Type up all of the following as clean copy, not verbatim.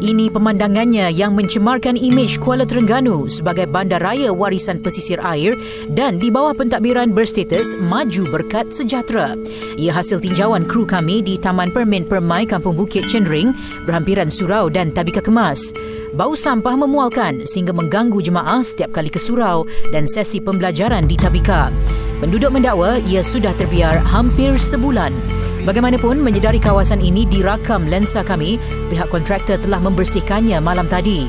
Ini pemandangannya yang mencemarkan imej Kuala Terengganu sebagai bandaraya warisan pesisir air dan di bawah pentadbiran berstatus Maju Berkat Sejahtera. Ia hasil tinjauan kru kami di Taman Permen Permai Kampung Bukit Cenering, berhampiran surau dan Tabika Kemas. Bau sampah memualkan sehingga mengganggu jemaah setiap kali ke surau dan sesi pembelajaran di Tabika. Penduduk mendakwa ia sudah terbiar hampir sebulan. Bagaimanapun, menyedari kawasan ini dirakam lensa kami, pihak kontraktor telah membersihkannya malam tadi.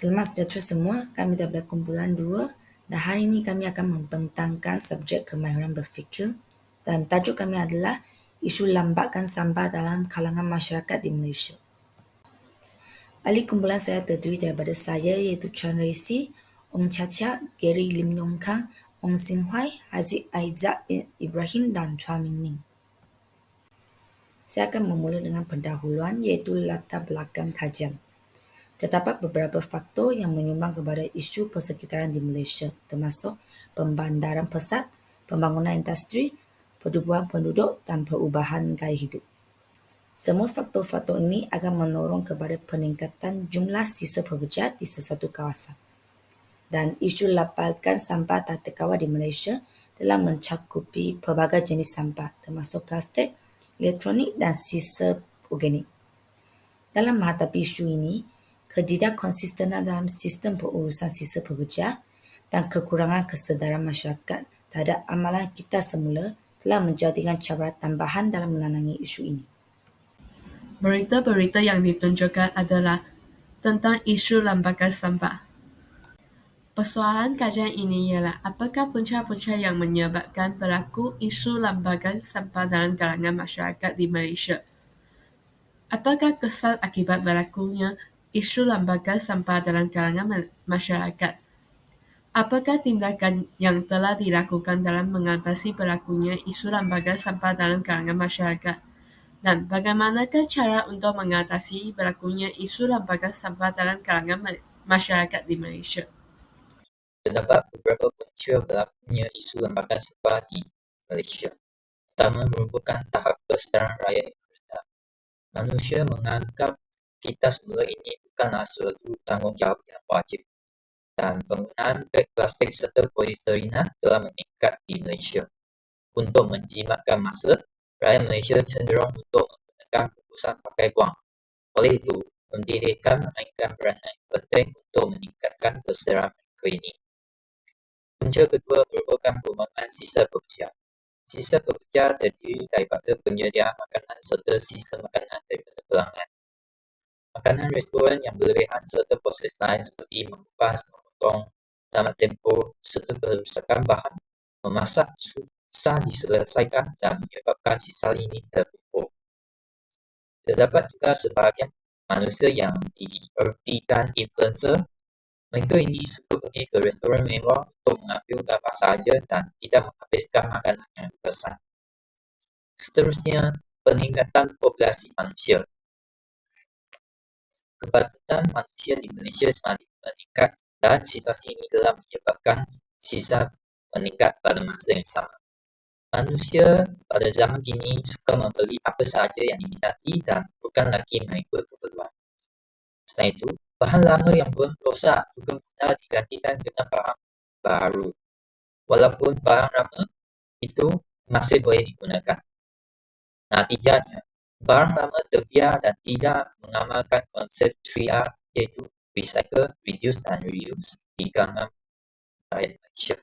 Selamat sejahtera semua, kami dah berkumpulan 2 dan hari ini kami akan membentangkan subjek kemahiran berfikir dan tajuk kami adalah isu lambakan sampah dalam kalangan masyarakat di Malaysia. Ahli kumpulan saya terdiri daripada saya iaitu Chuan Raisi, Ong Chacha, Gary Lim Yong Kang, Ong Sin Huai, Haziq Aizat bin Ibrahim dan Chua Ming Ming. Saya akan memula dengan pendahuluan iaitu latar belakang kajian. Terdapat beberapa faktor yang menyumbang kepada isu persekitaran di Malaysia, termasuk pembandaran pesat, pembangunan industri, pertumbuhan penduduk dan perubahan gaya hidup. Semua faktor-faktor ini akan mendorong kepada peningkatan jumlah sisa pekerja di sesuatu kawasan. Dan isu lapakan sampah tak terkawal di Malaysia telah mencakupi pelbagai jenis sampah, termasuk plastik, elektronik dan sisa organik. Dalam menghadapi isu ini, ketidakkonsistenan dalam sistem pengurusan sisa pekerja dan kekurangan kesedaran masyarakat terhadap amalan kita semula telah menjadikan cabaran tambahan dalam menangangi isu ini. Berita-berita yang ditunjukkan adalah tentang isu lambakan sampah. Persoalan kajian ini ialah apakah punca-punca yang menyebabkan berlaku isu lambakan sampah dalam kalangan masyarakat di Malaysia. Apakah kesan akibat berlakunya isu lambakan sampah dalam kalangan masyarakat? Apakah tindakan yang telah dilakukan dalam mengatasi berlakunya isu lambakan sampah dalam kalangan masyarakat? Dan bagaimanakah cara untuk mengatasi berlakunya isu lambakan sampah dalam kalangan masyarakat di Malaysia? Terdapat beberapa punca berlakunya isu lambakan sampah di Malaysia. Pertama, merupakan tahap kesedaran rakyat yang rendah. Manusia menganggap kita semula ini bukanlah suatu tanggungjawab yang wajib dan penggunaan beg plastik serta polisterina telah meningkat di Malaysia. Untuk menjimatkan masa, rakyat Malaysia cenderung untuk menggunakan bungkusan pakai buang. Oleh itu, pendidikan memainkan peranan penting untuk meningkatkan kesedaran mereka ini. Punca kedua merupakan pembangunan sisa pekerja. Sisa pekerja terdiri daripada penyediaan makanan serta sisa makanan daripada pelanggan. Makanan restoran yang berlebihan serta proses lain seperti mengupas, memotong, tamat tempoh serta perusakan bahan memasak susah diselesaikan dan menyebabkan sisa ini terkumpul. Terdapat juga sebahagian manusia yang diertikan influencer. Mereka ini suka pergi ke restoran mewah untuk mengambil apa sahaja dan tidak menghabiskan makanan yang dipesan. Seterusnya, peningkatan populasi manusia. Kepadatan manusia di Malaysia semakin meningkat dan situasi ini telah menyebabkan sisa meningkat pada masa yang sama. Manusia pada zaman kini suka membeli apa sahaja yang diminati dan bukan lagi mengikut keperluan. Selain itu, bahan lama yang pun rosak juga mudah digantikan dengan bahan baru. Walaupun barang lama itu masih boleh digunakan. Natijanya, barang lama terbiar dan tidak mengamalkan konsep 3R iaitu recycle, reduce dan reuse di kalangan rakyat Malaysia.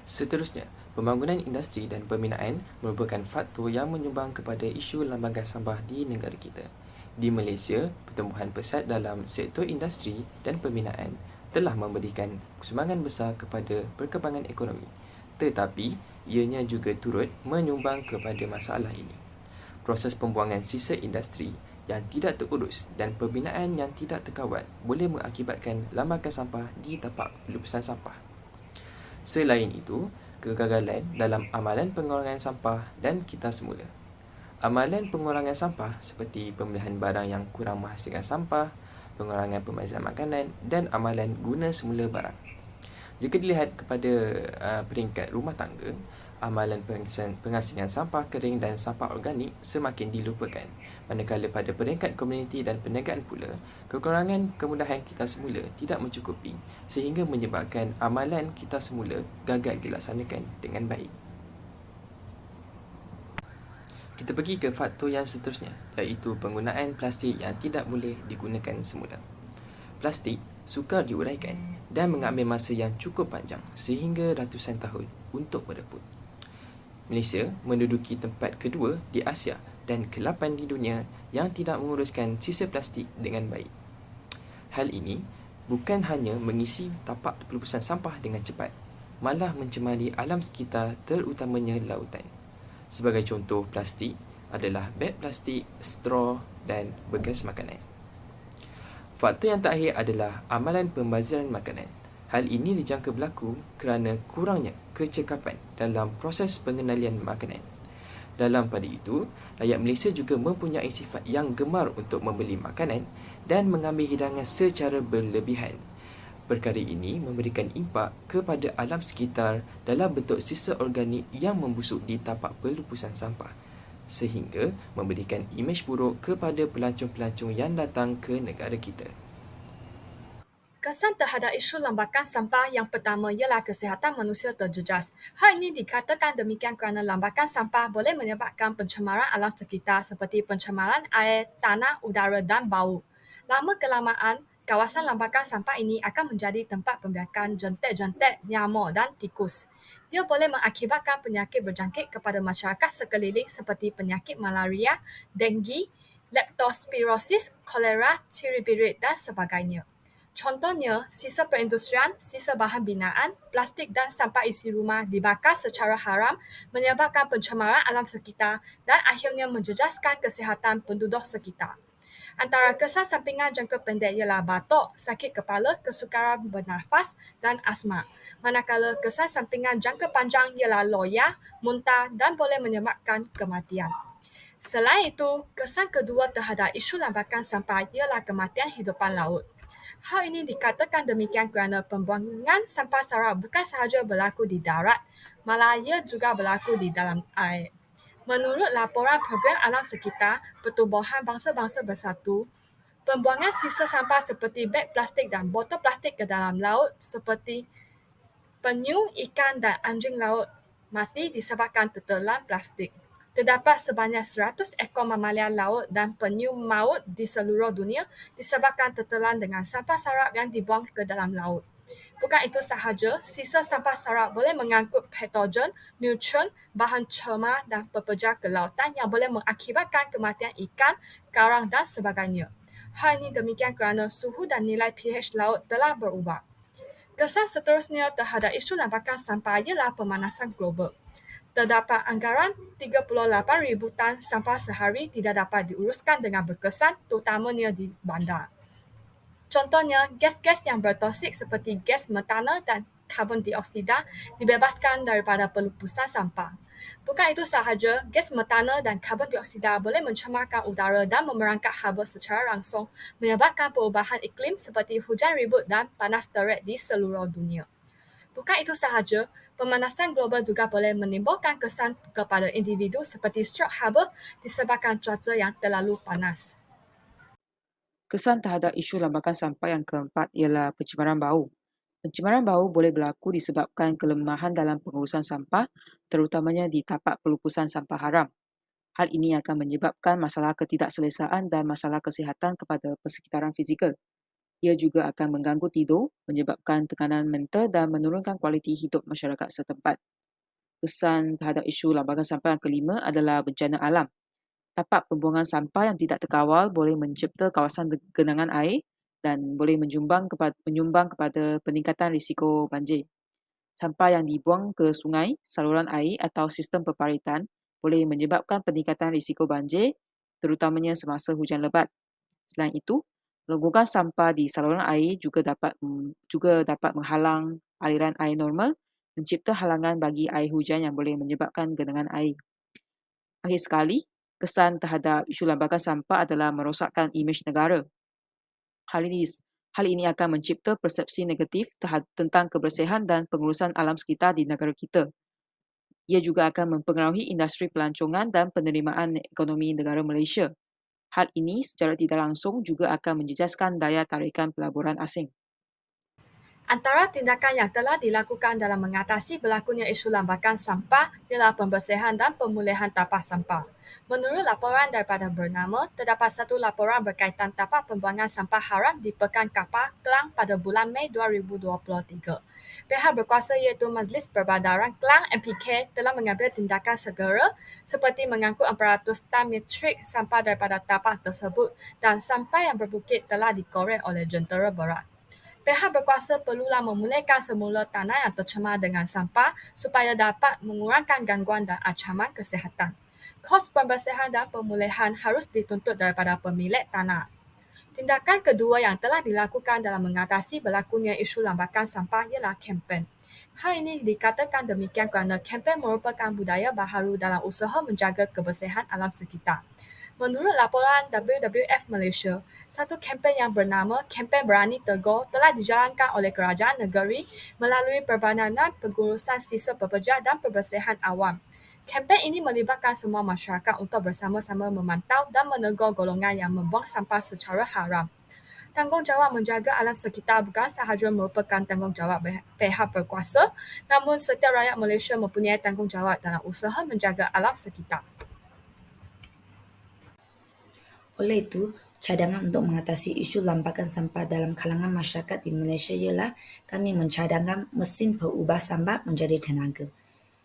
Seterusnya, pembangunan industri dan pembinaan merupakan faktor yang menyumbang kepada isu lambakan sampah di negara kita. Di Malaysia, pertumbuhan pesat dalam sektor industri dan pembinaan telah memberikan sumbangan besar kepada perkembangan ekonomi, tetapi ianya juga turut menyumbang kepada masalah ini. Proses pembuangan sisa industri yang tidak terurus dan pembinaan yang tidak terkawal boleh mengakibatkan lambakan sampah di tapak pelupusan sampah. Selain itu, kegagalan dalam amalan pengurangan sampah dan kita semula. Amalan pengurangan sampah seperti pemilihan barang yang kurang menghasilkan sampah, pengurangan pembaziran makanan dan amalan guna semula barang. Jika dilihat kepada peringkat rumah tangga, amalan penghasilan sampah kering dan sampah organik semakin dilupakan. Manakala pada peringkat komuniti dan perniagaan pula, kekurangan kemudahan kita semula tidak mencukupi sehingga menyebabkan amalan kita semula gagal dilaksanakan dengan baik. Kita pergi ke faktor yang seterusnya, iaitu penggunaan plastik yang tidak boleh digunakan semula. Plastik sukar diuraikan dan mengambil masa yang cukup panjang sehingga ratusan tahun untuk mereput. Malaysia menduduki tempat kedua di Asia dan ke-8 di dunia yang tidak menguruskan sisa plastik dengan baik. Hal ini bukan hanya mengisi tapak pelupusan sampah dengan cepat, malah mencemari alam sekitar terutamanya lautan. Sebagai contoh plastik adalah beg plastik, straw dan bekas makanan. Faktor yang terakhir adalah amalan pembaziran makanan. Hal ini dijangka berlaku kerana kurangnya kecekapan dalam proses pengenalian makanan. Dalam pada itu, rakyat Malaysia juga mempunyai sifat yang gemar untuk membeli makanan dan mengambil hidangan secara berlebihan. Perkara ini memberikan impak kepada alam sekitar dalam bentuk sisa organik yang membusuk di tapak pelupusan sampah, sehingga memberikan imej buruk kepada pelancong-pelancong yang datang ke negara kita. Kesan terhadap isu lambakan sampah yang pertama ialah kesihatan manusia terjejas. Hal ini dikatakan demikian kerana lambakan sampah boleh menyebabkan pencemaran alam sekitar seperti pencemaran air, tanah, udara dan bau. Lama-kelamaan, kawasan lambakan sampah ini akan menjadi tempat pembiakan jentik-jentik, nyamuk dan tikus. Dia boleh mengakibatkan penyakit berjangkit kepada masyarakat sekeliling seperti penyakit malaria, denggi, leptospirosis, kolera, tiribirit dan sebagainya. Contohnya, sisa perindustrian, sisa bahan binaan, plastik dan sampah isi rumah dibakar secara haram menyebabkan pencemaran alam sekitar dan akhirnya menjejaskan kesihatan penduduk sekitar. Antara kesan sampingan jangka pendek ialah batuk, sakit kepala, kesukaran bernafas dan asma. Manakala kesan sampingan jangka panjang ialah loya, muntah dan boleh menyebabkan kematian. Selain itu, kesan kedua terhadap isu lambakan sampah ialah kematian hidupan laut. Hal ini dikatakan demikian kerana pembuangan sampah sarap bukan sahaja berlaku di darat, malah ia juga berlaku di dalam air. Menurut laporan Program Alam Sekitar Pertubuhan Bangsa-Bangsa Bersatu, pembuangan sisa sampah seperti beg plastik dan botol plastik ke dalam laut seperti penyu, ikan dan anjing laut mati disebabkan tertelan plastik. Terdapat sebanyak 100 ekor mamalia laut dan penyu maut di seluruh dunia disebabkan tertelan dengan sampah sarap yang dibuang ke dalam laut. Bukan itu sahaja, sisa sampah sarap boleh mengangkut patogen, neutron, bahan cemar dan pepejar ke lautan yang boleh mengakibatkan kematian ikan, karang dan sebagainya. Hal ini demikian kerana suhu dan nilai pH laut telah berubah. Kesan seterusnya terhadap isu lambakan sampah ialah pemanasan global. Terdapat anggaran 38,000 tan sampah sehari tidak dapat diuruskan dengan berkesan, terutamanya di bandar. Contohnya, gas-gas yang bertoksik seperti gas metana dan karbon dioksida dibebaskan daripada pelupusan sampah. Bukan itu sahaja, gas metana dan karbon dioksida boleh mencemarkan udara dan memerangkap haba secara langsung, menyebabkan perubahan iklim seperti hujan ribut dan panas terik di seluruh dunia. Bukan itu sahaja, pemanasan global juga boleh menimbulkan kesan kepada individu seperti strok haba disebabkan cuaca yang terlalu panas. Kesan terhadap isu lambakan sampah yang keempat ialah pencemaran bau. Pencemaran bau boleh berlaku disebabkan kelemahan dalam pengurusan sampah, terutamanya di tapak pelupusan sampah haram. Hal ini akan menyebabkan masalah ketidakselesaan dan masalah kesihatan kepada persekitaran fizikal. Ia juga akan mengganggu tidur, menyebabkan tekanan mental dan menurunkan kualiti hidup masyarakat setempat. Kesan terhadap isu lambakan sampah yang kelima adalah bencana alam. Tapak pembuangan sampah yang tidak terkawal boleh mencipta kawasan genangan air dan boleh menyumbang kepada peningkatan risiko banjir. Sampah yang dibuang ke sungai, saluran air atau sistem peparitan boleh menyebabkan peningkatan risiko banjir, terutamanya semasa hujan lebat. Selain itu, melonggokan sampah di saluran air juga dapat menghalang aliran air normal, mencipta halangan bagi air hujan yang boleh menyebabkan genangan air. Akhir sekali, kesan terhadap isu lambakan sampah adalah merosakkan imej negara. Hal ini akan mencipta persepsi negatif tentang kebersihan dan pengurusan alam sekitar di negara kita. Ia juga akan mempengaruhi industri pelancongan dan penerimaan ekonomi negara Malaysia. Hal ini secara tidak langsung juga akan menjejaskan daya tarikan pelaburan asing. Antara tindakan yang telah dilakukan dalam mengatasi berlakunya isu lambakan sampah ialah pembersihan dan pemulihan tapak sampah. Menurut laporan daripada Bernama, terdapat satu laporan berkaitan tapak pembuangan sampah haram di Pekan Kapal Kelang pada bulan Mei 2023. Pihak berkuasa iaitu Majlis Perbadaran Kelang MPK telah mengambil tindakan segera seperti mengangkut 400 tan metrik sampah daripada tapak tersebut dan sampah yang berbukit telah dikorek oleh Jentera Berat. Pihak berkuasa perlulah memulihkan semula tanah yang tercemar dengan sampah supaya dapat mengurangkan gangguan dan ancaman kesihatan. Kos pembersihan dan pemulihan harus dituntut daripada pemilik tanah. Tindakan kedua yang telah dilakukan dalam mengatasi berlakunya isu lambakan sampah ialah kempen. Hal ini dikatakan demikian kerana kempen merupakan budaya baharu dalam usaha menjaga kebersihan alam sekitar. Menurut laporan WWF Malaysia, satu kempen yang bernama Kempen Berani Tegur telah dijalankan oleh kerajaan negeri melalui Perbadanan Pengurusan Sisa Pekerja dan Pembersihan Awam. Kempen ini melibatkan semua masyarakat untuk bersama-sama memantau dan menegur golongan yang membuang sampah secara haram. Tanggungjawab menjaga alam sekitar bukan sahaja merupakan tanggungjawab pihak berkuasa, namun setiap rakyat Malaysia mempunyai tanggungjawab dalam usaha menjaga alam sekitar. Oleh itu, cadangan untuk mengatasi isu lambakan sampah dalam kalangan masyarakat di Malaysia ialah kami mencadangkan mesin perubah sampah menjadi tenaga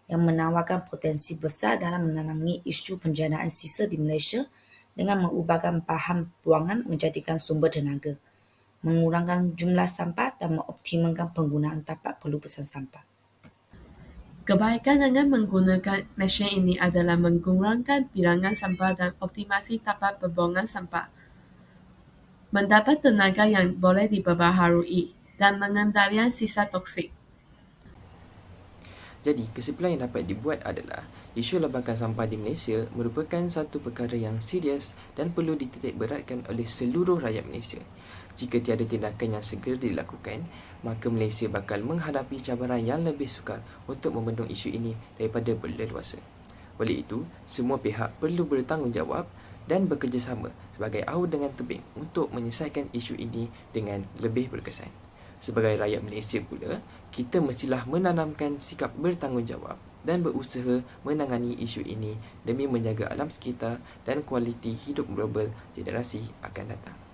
yang menawarkan potensi besar dalam menanami isu penjanaan sisa di Malaysia dengan mengubahkan bahan buangan menjadikan sumber tenaga, mengurangkan jumlah sampah dan mengoptimalkan penggunaan tapak pelupusan sampah. Kebaikan dengan menggunakan mesin ini adalah mengurangkan bilangan sampah dan optimasi tapak pembuangan sampah, mendapat tenaga yang boleh diperbaharui, dan mengendalikan sisa toksik. Jadi, kesimpulan yang dapat dibuat adalah isu lambakan sampah di Malaysia merupakan satu perkara yang serius dan perlu dititik beratkan oleh seluruh rakyat Malaysia. Jika tiada tindakan yang segera dilakukan, maka Malaysia bakal menghadapi cabaran yang lebih sukar untuk membendung isu ini daripada berleluasa. Oleh itu, semua pihak perlu bertanggungjawab dan bekerjasama sebagai awal dengan tebing untuk menyelesaikan isu ini dengan lebih berkesan. Sebagai rakyat Malaysia pula, kita mestilah menanamkan sikap bertanggungjawab dan berusaha menangani isu ini demi menjaga alam sekitar dan kualiti hidup global generasi akan datang.